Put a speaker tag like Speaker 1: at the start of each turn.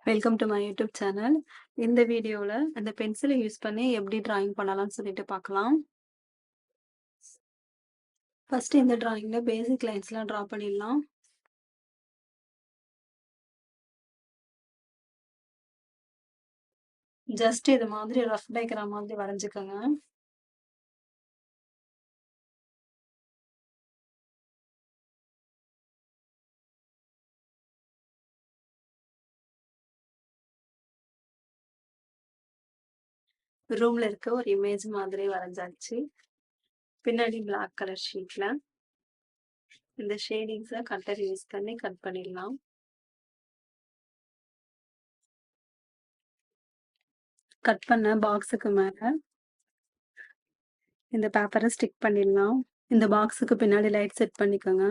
Speaker 1: Welcome to my YouTube channel. இந்த வீடியோல அந்த பென்சிலை யூஸ் பண்ணி எப்படி டிராயிங் பண்ணலாம்னு சொல்லிட்டு பார்க்கலாம். ஃபர்ஸ்ட் இந்த டிராயிங்ல பேசிக் லைன்ஸ்லாம் டிரா பண்ணிடலாம். ஜஸ்ட் இது மாதிரி ரஃப் டயக்ராம் மாதிரி வரைஞ்சுக்கோங்க. ரூம்ல இருக்க ஒரு இமேஜ் மாதிரி வரைஞ்சாச்சு. பின்னாடி பிளாக் கலர் ஷீட்ல இந்த ஷேடிங்ஸை கட்டர் யூஸ் பண்ணி கட் பண்ணிடலாம். கட் பண்ண பாக்ஸுக்கு மேல இந்த பேப்பரை ஸ்டிக் பண்ணிடலாம். இந்த பாக்ஸுக்கு பின்னாடி லைட் செட் பண்ணிக்கோங்க.